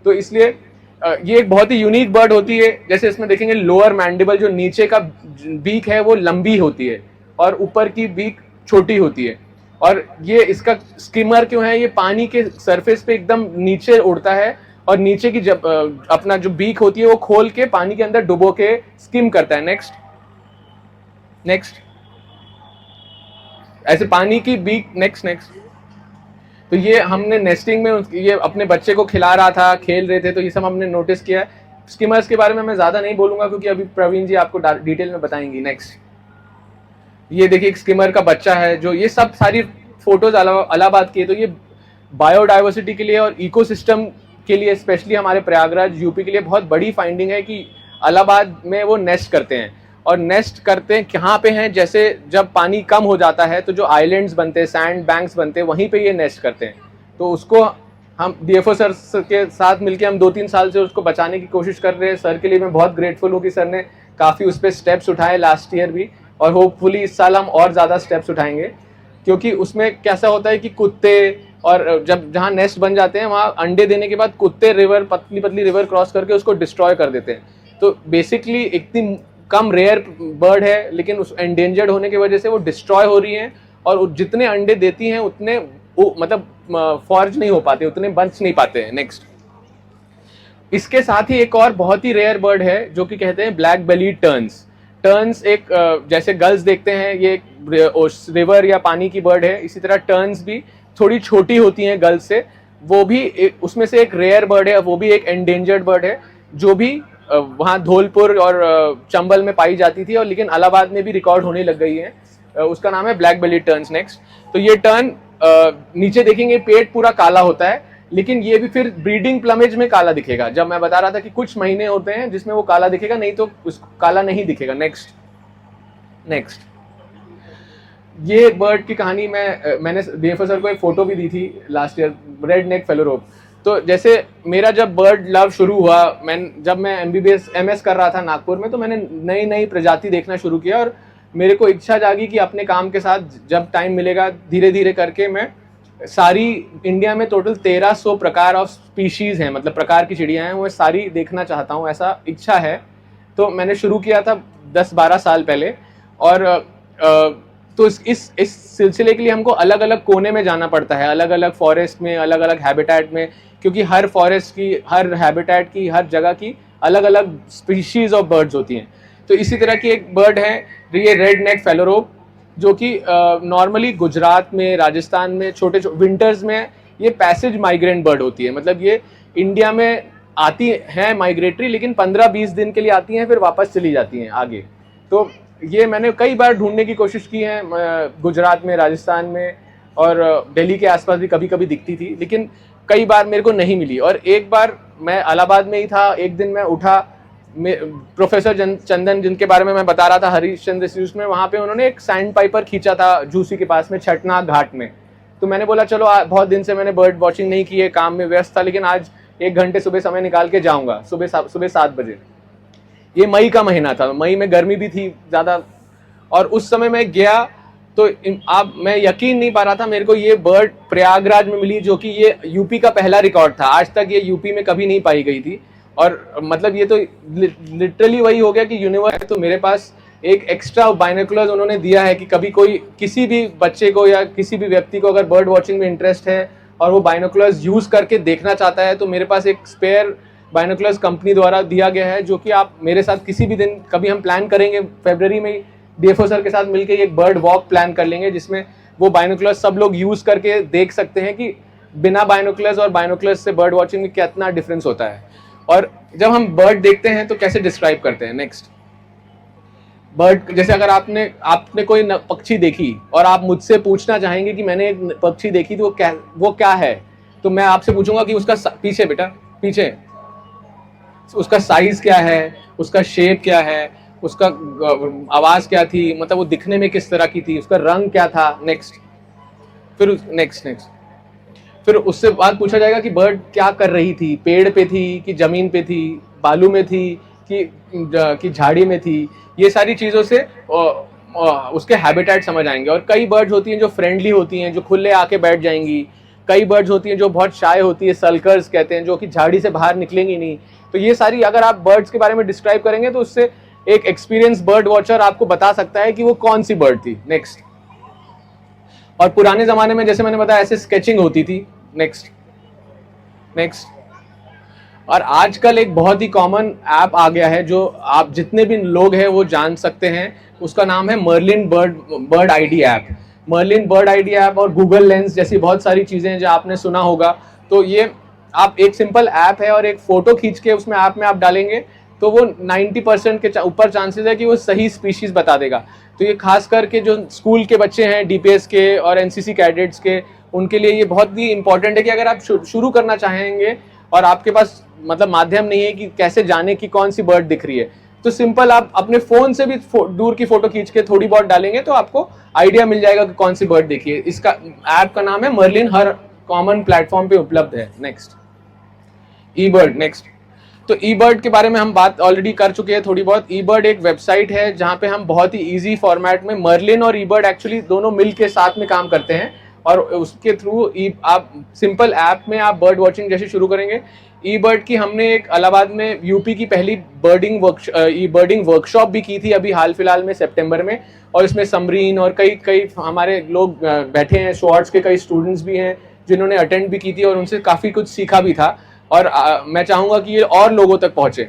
तो इसलिए ये एक बहुत ही यूनिक बर्ड होती है। जैसे इसमें देखेंगे लोअर मैंडिबल, जो नीचे का बीक है वो लंबी होती है और ऊपर की बीक छोटी होती है। और ये इसका स्किमर क्यों है, ये पानी के सरफेस पे एकदम नीचे उड़ता है और नीचे की जब अपना जो बीक होती है वो खोल के पानी के अंदर डुबो के स्किम करता है। नेक्स्ट ऐसे पानी की बीक। नेक्स्ट तो ये हमने नेस्टिंग में ये अपने बच्चे को खिला रहा था, खेल रहे थे, तो ये सब हमने नोटिस किया है। स्किमर्स के बारे में मैं ज़्यादा नहीं बोलूँगा क्योंकि अभी प्रवीण जी आपको डिटेल में बताएंगी। नेक्स्ट ये देखिए एक स्किमर का बच्चा है, जो ये सब सारी फोटोज इलाहाबाद की है। तो ये बायोडाइवर्सिटी के लिए और इकोसिस्टम के लिए, स्पेशली हमारे प्रयागराज यूपी के लिए बहुत बड़ी फाइंडिंग है कि इलाहाबाद में वो नेस्ट करते हैं। और नेस्ट करते हैं कहाँ पे हैं, जैसे जब पानी कम हो जाता है तो जो आइलैंड्स बनते हैं, सैंड बैंक्स बनते हैं, वहीं पे ये नेस्ट करते हैं। तो उसको हम डीएफओ सर के साथ मिलकर हम 2-3 साल से उसको बचाने की कोशिश कर रहे हैं। सर के लिए मैं बहुत ग्रेटफुल हूँ कि सर ने काफ़ी उस पर स्टेप्स उठाए लास्ट ईयर भी, और होपफुली इस साल हम और ज़्यादा स्टेप्स उठाएंगे। क्योंकि उसमें कैसा होता है कि कुत्ते, और जब जहाँ नेस्ट बन जाते हैं वहाँ अंडे देने के बाद कुत्ते रिवर, पतली पतली रिवर क्रॉस करके उसको डिस्ट्रॉय कर देते हैं। तो बेसिकली इतनी कम रेयर बर्ड है, लेकिन उस एंडेंजर्ड होने की वजह से वो डिस्ट्रॉय हो रही हैं, और जितने अंडे देती हैं उतने मतलब फॉर्ज नहीं हो पाते, उतने बच नहीं पाते हैं। नेक्स्ट इसके साथ ही एक और बहुत ही रेयर बर्ड है जो कि कहते हैं ब्लैक बेलीड टर्न्स। एक जैसे गल्स देखते हैं, ये रिवर या पानी की बर्ड है, इसी तरह टर्न्स भी थोड़ी छोटी होती हैं गल्स से। वो भी उसमें से एक रेयर बर्ड है, वो भी एक एंडेंजर्ड बर्ड है, जो भी वहाँ धौलपुर और चंबल में पाई जाती थी, और लेकिन इलाहाबाद में भी रिकॉर्ड होने लग गई है। उसका नाम है ब्लैक बेलीड टर्न्स। नेक्स्ट तो ये टर्न नीचे देखेंगे पेट पूरा काला होता है, लेकिन ये भी फिर ब्रीडिंग प्लमेज में काला दिखेगा। जब मैं बता रहा था कि कुछ महीने होते हैं जिसमें वो काला दिखेगा, नहीं तो उसको काला नहीं दिखेगा। नेक्स्ट ये बर्ड की कहानी मैंने डीएफओ सर को एक फोटो भी दी थी लास्ट ईयर, रेड नेक फेलोरोप। तो जैसे मेरा जब बर्ड लव शुरू हुआ, जब मैं एमबीबीएस एमएस कर रहा था नागपुर में, तो मैंने नई नई प्रजाति देखना शुरू किया और मेरे को इच्छा जागी कि अपने काम के साथ जब टाइम मिलेगा धीरे धीरे करके मैं सारी इंडिया में टोटल 1300 प्रकार ऑफ स्पीशीज हैं, मतलब प्रकार की चिड़िया हैं, वो सारी देखना चाहता हूँ, ऐसा इच्छा है। तो मैंने शुरू किया था 10-12 साल पहले। और तो इस सिलसिले के लिए हमको अलग अलग कोने में जाना पड़ता है, अलग अलग फॉरेस्ट में, अलग अलग हैबिटेट में, क्योंकि हर फॉरेस्ट की, हर हैबिटेट की, हर जगह की अलग अलग स्पीशीज ऑफ बर्ड्स होती हैं। तो इसी तरह की एक बर्ड है ये रेड नेक फेलोरोप, जो कि नॉर्मली गुजरात में, राजस्थान में छोटे विंटर्स में ये पैसेज माइग्रेंट बर्ड होती है। मतलब ये इंडिया में आती हैं माइग्रेटरी, लेकिन 15-20 दिन के लिए आती हैं, फिर वापस चली जाती हैं आगे। तो ये मैंने कई बार ढूंढने की कोशिश की है, गुजरात में, राजस्थान में और दिल्ली के आसपास भी कभी कभी दिखती थी, लेकिन कई बार मेरे को नहीं मिली। और एक बार मैं इलाहाबाद में ही था, एक दिन मैं उठा, प्रोफेसर चंदन जिनके बारे में मैं बता रहा था हरीश चंद्र इंस्टीट्यूट में, वहाँ पे उन्होंने एक सैंड पाइपर खींचा था झूसी के पास में, छठनाग घाट में। तो मैंने बोला चलो, बहुत दिन से मैंने बर्ड वॉचिंग नहीं की है, काम में व्यस्त था, लेकिन आज 1 घंटे सुबह समय निकाल के जाऊँगा, सुबह 7 बजे। ये मई का महीना था, मई में गर्मी भी थी ज़्यादा, और उस समय मैं गया तो आप, मैं यकीन नहीं पा रहा था, मेरे को ये बर्ड प्रयागराज में मिली, जो कि ये यूपी का पहला रिकॉर्ड था। आज तक ये यूपी में कभी नहीं पाई गई थी। और मतलब ये तो लिटरली वही हो गया कि यूनिवर्स। तो मेरे पास एक एक्स्ट्रा बाइनोकुलर्स उन्होंने दिया है कि कभी कोई, किसी भी बच्चे को या किसी भी व्यक्ति को अगर बर्ड वॉचिंग में इंटरेस्ट है और वो बाइनोकुलर्स यूज़ करके देखना चाहता है, तो मेरे पास एक स्पेयर बाइनोकुलर्स कंपनी द्वारा दिया गया है, जो कि आप मेरे साथ किसी भी दिन, कभी हम प्लान करेंगे फरवरी में डीएफओ सर के साथ मिलकर एक बर्ड वॉक प्लान कर लेंगे, जिसमें वो बाइनोकुलर्स सब लोग यूज़ करके देख सकते हैं कि बिना बाइनोकुलर्स और बाइनोकुलर्स से बर्ड वॉचिंग में कितना डिफरेंस होता है। और जब हम बर्ड देखते हैं तो कैसे डिस्क्राइब करते हैं। नेक्स्ट बर्ड, जैसे अगर आपने कोई पक्षी देखी और आप मुझसे पूछना चाहेंगे कि मैंने एक पक्षी देखी तो वो क्या है, तो मैं आपसे पूछूंगा कि उसका पीछे बेटा पीछे उसका साइज क्या है, उसका शेप क्या है, उसका आवाज क्या थी, मतलब वो दिखने में किस तरह की थी, उसका रंग क्या था। नेक्स्ट फिर उससे बाद पूछा जाएगा कि बर्ड क्या कर रही थी, पेड़ पे थी कि जमीन पे थी, बालू में थी कि झाड़ी में थी। ये सारी चीज़ों से उसके हैबिटेट समझ आएंगे। और कई बर्ड्स होती हैं जो फ्रेंडली होती हैं, जो खुले आके बैठ जाएंगी। कई बर्ड्स होती हैं जो बहुत शाय होती है, सल्कर्स कहते हैं, जो कि झाड़ी से बाहर निकलेंगी नहीं। तो ये सारी, अगर आप बर्ड्स के बारे में डिस्क्राइब करेंगे तो उससे एक एक्सपीरियंस बर्ड वॉचर आपको बता सकता है कि वो कौन सी बर्ड थी। नेक्स्ट, और पुराने जमाने में जैसे मैंने बताया ऐसे स्केचिंग होती थी। नेक्स्ट और आजकल एक बहुत ही कॉमन ऐप आ गया है जो आप जितने भी लोग हैं वो जान सकते हैं, उसका नाम है Merlin bird ID app. Merlin bird ID app और गूगल लेंस जैसी बहुत सारी चीज़ें हैं जो आपने सुना होगा। तो ये आप, एक सिंपल ऐप है और एक फ़ोटो खींच के उसमें ऐप में आप डालेंगे तो वो 90% के ऊपर चांसेस है कि वो सही स्पीशीज़ बता देगा। तो ये खास करके जो स्कूल के बच्चे हैं, डीपीएस के और एनसीसी कैडेट्स के, उनके लिए ये बहुत ही इंपॉर्टेंट है कि अगर आप शुरू करना चाहेंगे और आपके पास मतलब माध्यम नहीं है कि कैसे जाने की कौन सी बर्ड दिख रही है, तो सिंपल आप अपने फ़ोन से भी दूर की फ़ोटो खींच के थोड़ी बहुत डालेंगे तो आपको आइडिया मिल जाएगा कि कौन सी बर्ड दिखी है। इसका ऐप का नाम है मर्लिन, हर कॉमन प्लेटफॉर्म पे उपलब्ध है। नेक्स्ट, ई बर्ड। नेक्स्ट, तो ई बर्ड के बारे में हम बात ऑलरेडी कर चुके हैं थोड़ी बहुत। ई बर्ड एक वेबसाइट है जहाँ पे हम बहुत ही ईजी फॉर्मेट में, मर्लिन और ई बर्ड एक्चुअली दोनों मिल के साथ में काम करते हैं और उसके थ्रू आप सिंपल ऐप में आप बर्ड वॉचिंग जैसे शुरू करेंगे। ई बर्ड की हमने एक इलाहाबाद में यूपी की पहली बर्डिंग वर्कशॉप भी की थी अभी हाल फिलहाल में सितंबर में, और इसमें समरीन और कई हमारे लोग बैठे हैं, शॉर्ट्स के कई स्टूडेंट्स भी हैं जिन्होंने अटेंड भी की थी और उनसे काफ़ी कुछ सीखा भी था। और मैं चाहूँगा कि ये और लोगों तक पहुँचे।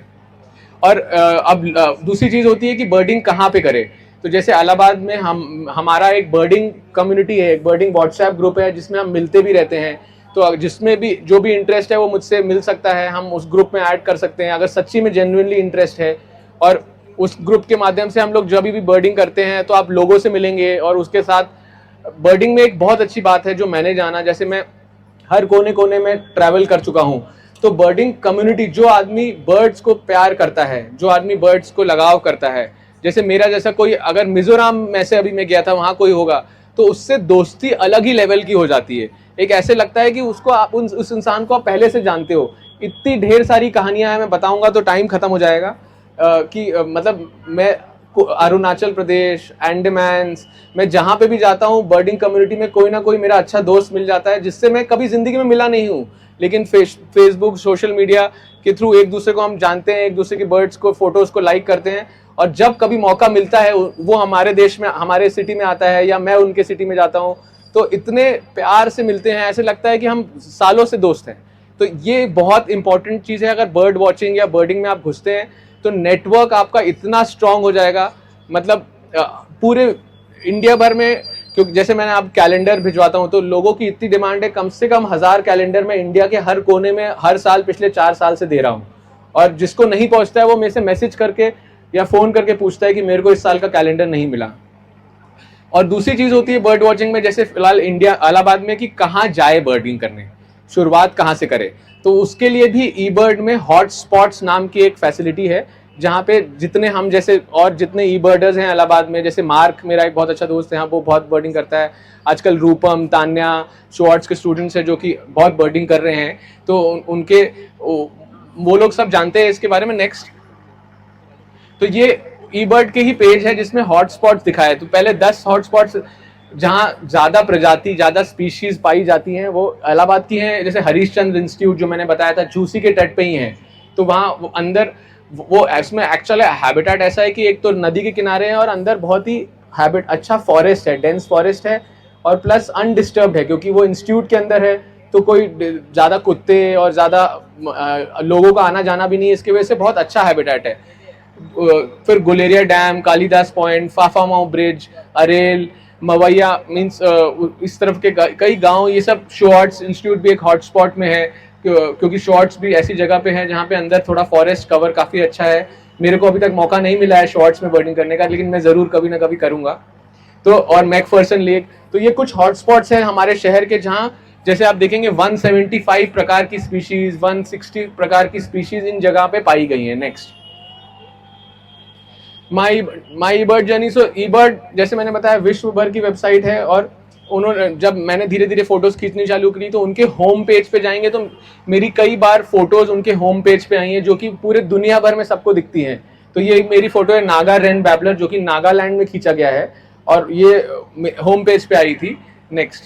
और अब दूसरी चीज़ होती है कि बर्डिंग कहाँ पे करें। तो जैसे इलाहाबाद में हमारा एक बर्डिंग कम्युनिटी है, एक बर्डिंग व्हाट्सएप ग्रुप है जिसमें हम मिलते भी रहते हैं। तो जिसमें भी जो भी इंटरेस्ट है वो मुझसे मिल सकता है, हम उस ग्रुप में ऐड कर सकते हैं अगर सच्ची में जेन्युइनली इंटरेस्ट है। और उस ग्रुप के माध्यम से हम लोग जब भी बर्डिंग करते हैं तो आप लोगों से मिलेंगे। और उसके साथ बर्डिंग में एक बहुत अच्छी बात है जो मैंने जाना, जैसे मैं हर कोने कोने में ट्रैवल कर चुका हूँ। तो बर्डिंग कम्युनिटी, जो आदमी बर्ड्स को प्यार करता है, जो आदमी बर्ड्स को लगाव करता है, जैसे मेरा जैसा कोई अगर मिजोरम में से अभी मैं गया था वहां कोई होगा तो उससे दोस्ती अलग ही लेवल की हो जाती है। एक ऐसे लगता है कि उसको आप उस इंसान को आप पहले से जानते हो। इतनी ढेर सारी कहानियां हैं, मैं बताऊंगा तो टाइम खत्म हो जाएगा। मतलब मैं अरुणाचल प्रदेश, अंडमान, मैं जहां पे भी जाता हूँ बर्डिंग कम्युनिटी में कोई ना कोई मेरा अच्छा दोस्त मिल जाता है जिससे मैं कभी जिंदगी में मिला नहीं हूँ, लेकिन फेसबुक सोशल मीडिया के थ्रू एक दूसरे को हम जानते हैं, एक दूसरे की बर्ड्स को फोटोज को लाइक करते हैं। और जब कभी मौका मिलता है वो हमारे देश में हमारे सिटी में आता है या मैं उनके सिटी में जाता हूँ तो इतने प्यार से मिलते हैं, ऐसे लगता है कि हम सालों से दोस्त हैं। तो ये बहुत इंपॉर्टेंट चीज है। अगर बर्ड वॉचिंग या बर्डिंग में आप घुसते हैं तो नेटवर्क आपका इतना स्ट्रांग हो जाएगा, मतलब पूरे इंडिया भर में। क्योंकि जैसे मैंने आप कैलेंडर भिजवाता हूं तो लोगों की इतनी डिमांड है, कम से कम 1000 कैलेंडर में इंडिया के हर कोने में हर साल पिछले 4 साल से दे रहा हूं। और जिसको नहीं पहुंचता है वो मेरे से मैसेज करके या फोन करके पूछता है कि मेरे को इस साल का कैलेंडर नहीं मिला। और दूसरी चीज होती है बर्ड वॉचिंग में, जैसे फिलहाल इंडिया इलाहाबाद में, कि कहाँ जाए बर्डिंग करने, शुरुआत कहाँ से करे। तो उसके लिए भी ई बर्ड में हॉट स्पॉट्स नाम की एक फैसिलिटी है जहाँ पे जितने हम जैसे और जितने ई बर्डर्स हैं इलाहाबाद में, जैसे मार्क मेरा एक बहुत अच्छा दोस्त है, वो बहुत बर्डिंग करता है। आजकल रूपम, तान्या, शॉर्ट्स के स्टूडेंट्स हैं जो कि बहुत बर्डिंग कर रहे हैं, तो उनके वो लोग सब जानते हैं इसके बारे में। नेक्स्ट, तो ये ई बर्ड के ही पेज है जिसमें हॉटस्पॉट्स दिखाया है। तो पहले 10 हॉटस्पॉट्स जहाँ ज्यादा प्रजाति, ज्यादा स्पीशीज पाई जाती हैं वो इलाहाबाद की हैं। जैसे हरीश चंद्र इंस्टीट्यूट जो मैंने बताया था, झूसी के तट पे ही है। तो वहाँ वो अंदर वो इसमें एक्चुअल हैबिटेट ऐसा है कि एक तो नदी के किनारे है और अंदर बहुत ही अच्छा फॉरेस्ट है, डेंस फॉरेस्ट है, और प्लस अनडिस्टर्ब्ड है क्योंकि वो इंस्टीट्यूट के अंदर है। तो कोई ज्यादा कुत्ते और ज्यादा लोगों का आना जाना भी नहीं है, इसकी वजह से बहुत अच्छा हैबिटेट है। फिर Guleria dam, Kalidas point, Phaphamau bridge, Arail, Mawaiya, means इस तरफ के कई गांव, ये सब शॉर्ट्स इंस्टीट्यूट भी एक हॉटस्पॉट में है क्योंकि शॉर्ट्स भी ऐसी जगह पे है जहाँ पे अंदर थोड़ा फॉरेस्ट कवर काफी अच्छा है। मेरे को अभी तक मौका नहीं मिला है शॉर्ट्स में बर्डिंग करने का, लेकिन मैं जरूर कभी ना कभी करूंगा। तो और मैकफर्सन लेक, तो ये कुछ हॉटस्पॉट्स हैं हमारे शहर के जहाँ जैसे आप देखेंगे 175 प्रकार की स्पीशीज, 160 प्रकार की स्पीशीज इन जगह पे पाई गई है। नेक्स्ट, माई ई बर्ड जर्नी। सो ई बर्ड जैसे मैंने बताया विश्व भर की वेबसाइट है, और उन्होंने जब मैंने धीरे धीरे फोटोज खींचनी चालू करी तो उनके होम पेज पे जाएंगे तो मेरी कई बार फोटोज उनके होम पेज पे आई हैं जो कि पूरे दुनिया भर में सबको दिखती हैं। तो ये मेरी फोटो है नागा रेन बैबलर जो कि नागालैंड में खींचा गया है और ये होम पेज पे आई थी। नेक्स्ट,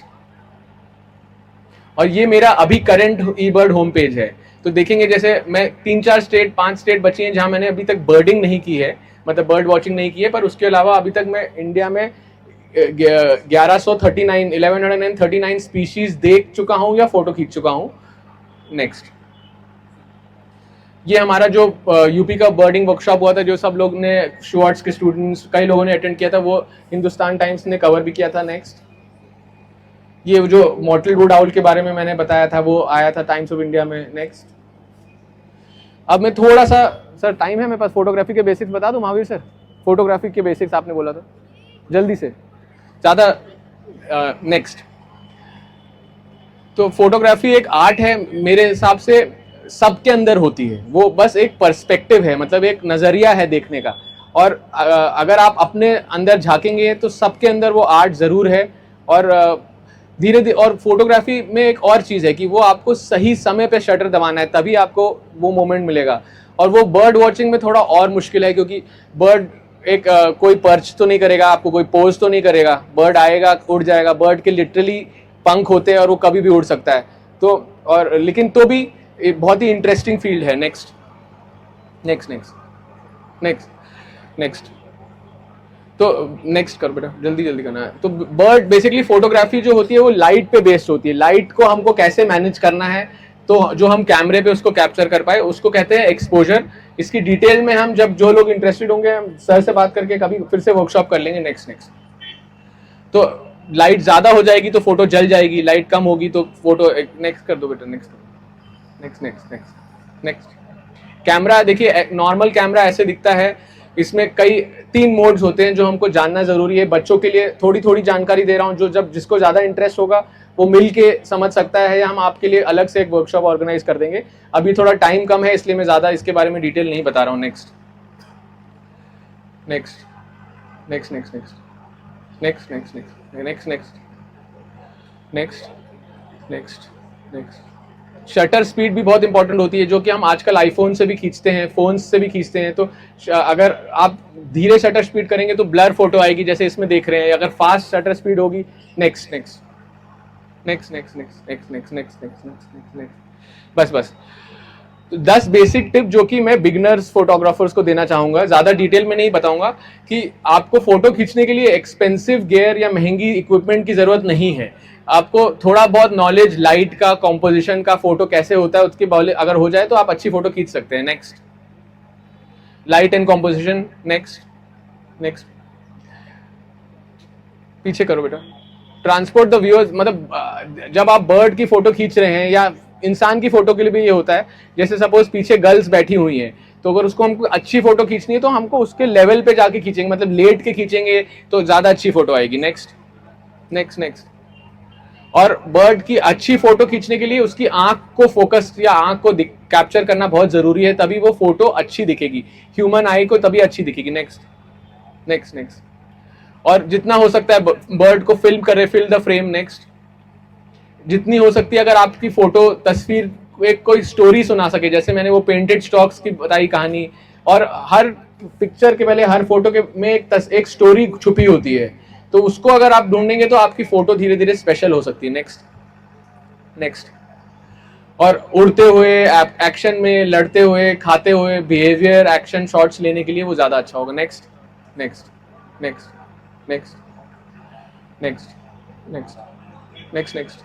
और ये मेरा अभी करंट ई बर्ड होम पेज है। तो देखेंगे जैसे मैं 3-4 स्टेट 5 स्टेट बची हैं जहां मैंने अभी तक बर्डिंग नहीं की है, मतलब बर्ड वॉचिंग नहीं की है, पर उसके अलावा अभी तक मैं इंडिया में 1139 स्पीशीज देख चुका हूं या फोटो खींच चुका हूं। नेक्स्ट, ये हमारा जो यूपी का बर्डिंग वर्कशॉप हुआ था, जो सब लोग ने, शॉर्ट्स के स्टूडेंट्स कई लोगों ने अटेंड किया था, वो हिंदुस्तान टाइम्स ने कवर भी किया था। नेक्स्ट, ये जो मॉर्टल वुड आउल के बारे में मैंने बताया था वो आया था टाइम्स ऑफ इंडिया में। नेक्स्ट, अब मैं थोड़ा सा, सर टाइम है मेरे पास, फोटोग्राफी के बेसिक्स बता दूं महावीर सर? फोटोग्राफी के बेसिक्स आपने बोला था, जल्दी से, ज्यादा। नेक्स्ट, तो फोटोग्राफी एक आर्ट है मेरे हिसाब से, सबके अंदर होती है, वो बस एक पर्सपेक्टिव है, मतलब एक नजरिया है देखने का। और अगर आप अपने अंदर झांकेंगे तो सबके अंदर वो आर्ट जरूर है। और धीरे धीरे, और फोटोग्राफी में एक और चीज है कि वो आपको सही समय पे शटर दबाना है, तभी आपको वो मोमेंट मिलेगा। और वो बर्ड वॉचिंग में थोड़ा और मुश्किल है क्योंकि बर्ड एक कोई पर्च तो नहीं करेगा आपको, कोई पोज तो नहीं करेगा, बर्ड आएगा उड़ जाएगा। बर्ड के लिटरली पंख होते हैं और वो कभी भी उड़ सकता है। तो और लेकिन तो भी बहुत ही इंटरेस्टिंग फील्ड है। Next next next next next, तो नेक्स्ट कर बेटा, जल्दी जल्दी करना है। तो बर्ड बेसिकली फोटोग्राफी जो होती है वो लाइट पे बेस्ड होती है। लाइट को हमको कैसे मैनेज करना है, तो जो हम कैमरे पे उसको कैप्चर कर पाए उसको कहते हैं एक्सपोजर। इसकी डिटेल में हम जब जो लोग इंटरेस्टेड होंगे हम सर से बात करके कभी फिर से वर्कशॉप कर लेंगे। नेक्स्ट नेक्स्ट, तो लाइट ज्यादा हो जाएगी तो फोटो जल जाएगी, लाइट कम होगी तो फोटो। नेक्स्ट कर दो बेटा, next next next next next. Camera देखिए, नॉर्मल कैमरा ऐसे दिखता है, इसमें कई 3 मोड्स होते हैं जो हमको जानना जरूरी है। बच्चों के लिए थोड़ी थोड़ी जानकारी दे रहा हूँ, जो जब जिसको ज्यादा इंटरेस्ट होगा वो मिल के समझ सकता है, या हम आपके लिए अलग से एक वर्कशॉप ऑर्गेनाइज कर देंगे। अभी थोड़ा टाइम कम है इसलिए मैं ज्यादा इसके बारे में डिटेल नहीं बता रहा हूँ। Next next next next next next next next next next next next shutter speed भी बहुत इंपॉर्टेंट होती है, जो कि हम आजकल आईफोन से भी खींचते हैं, फोन से भी खींचते हैं। तो अगर आप धीरे शटर स्पीड करेंगे तो ब्लर फोटो आएगी, जैसे इसमें देख रहे हैं। अगर फास्ट शटर स्पीड होगी, next next next next next next next next next next बस बस 10 बेसिक टिप जो कि मैं बिगिनर्स फोटोग्राफर्स को देना चाहूंगा। ज्यादा डिटेल में नहीं बताऊंगा कि आपको फोटो खींचने के लिए एक्सपेंसिव गियर या महंगी इक्विपमेंट की जरूरत नहीं है। आपको थोड़ा बहुत नॉलेज लाइट का, कॉम्पोजिशन का, फोटो कैसे होता है उसके बारे अगर हो जाए तो आप अच्छी फोटो खींच सकते हैं। Next light and composition. Next next पीछे करो बेटा। ट्रांसपोर्ट द व्यूअर्स, मतलब जब आप बर्ड की फोटो खींच रहे हैं या इंसान की फोटो के लिए भी ये होता है, जैसे सपोज पीछे गर्ल्स बैठी हुई हैं, तो अगर उसको हमको अच्छी फोटो खींचनी है तो हमको उसके लेवल पे जाके खींचेंगे, मतलब लेट के खींचेंगे तो ज्यादा अच्छी फोटो आएगी। नेक्स्ट नेक्स्ट नेक्स्ट और बर्ड की अच्छी फोटो खींचने के लिए उसकी आंख को फोकस या आंख को कैप्चर करना बहुत जरूरी है, तभी वो फोटो अच्छी दिखेगी, ह्यूमन आई को तभी अच्छी दिखेगी। नेक्स्ट नेक्स्ट नेक्स्ट और जितना हो सकता है बर्ड को फिल्म करे, फिल द फ्रेम। नेक्स्ट जितनी हो सकती है, अगर आपकी फोटो तस्वीर एक कोई स्टोरी सुना सके, जैसे मैंने वो पेंटेड स्टॉक्स की बताई कहानी, और हर पिक्चर के पहले, हर फोटो के में एक स्टोरी छुपी होती है, तो उसको अगर आप ढूंढेंगे तो आपकी फोटो धीरे धीरे स्पेशल हो सकती है। नेक्स्ट नेक्स्ट और उड़ते हुए, एक्शन में, लड़ते हुए, खाते हुए, बिहेवियर, एक्शन शॉट्स लेने के लिए वो ज्यादा अच्छा होगा। Next next next next next next next next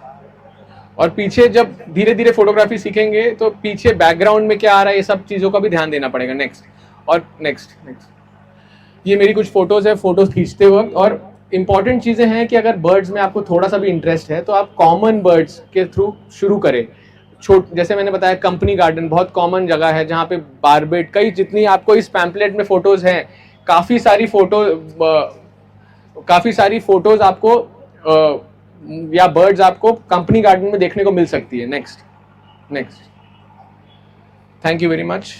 और पीछे जब धीरे धीरे फोटोग्राफी सीखेंगे तो पीछे बैकग्राउंड में क्या आ रहा है, ये सब चीजों का भी ध्यान देना पड़ेगा। नेक्स्ट और नेक्स्ट नेक्स्ट ये मेरी कुछ फोटोज है, फोटोज खींचते वक्त। और इंपॉर्टेंट चीजें हैं कि अगर बर्ड्स में आपको थोड़ा सा भी इंटरेस्ट है तो आप कॉमन बर्ड्स के थ्रू शुरू करें। जैसे मैंने बताया, कंपनी गार्डन बहुत कॉमन जगह है जहाँ पे बारबेट, कई जितनी आपको इस पैम्पलेट में फोटोज हैं, काफी सारी फोटोज आपको या बर्ड्स आपको कंपनी गार्डन में देखने को मिल सकती है। Next next thank you very much.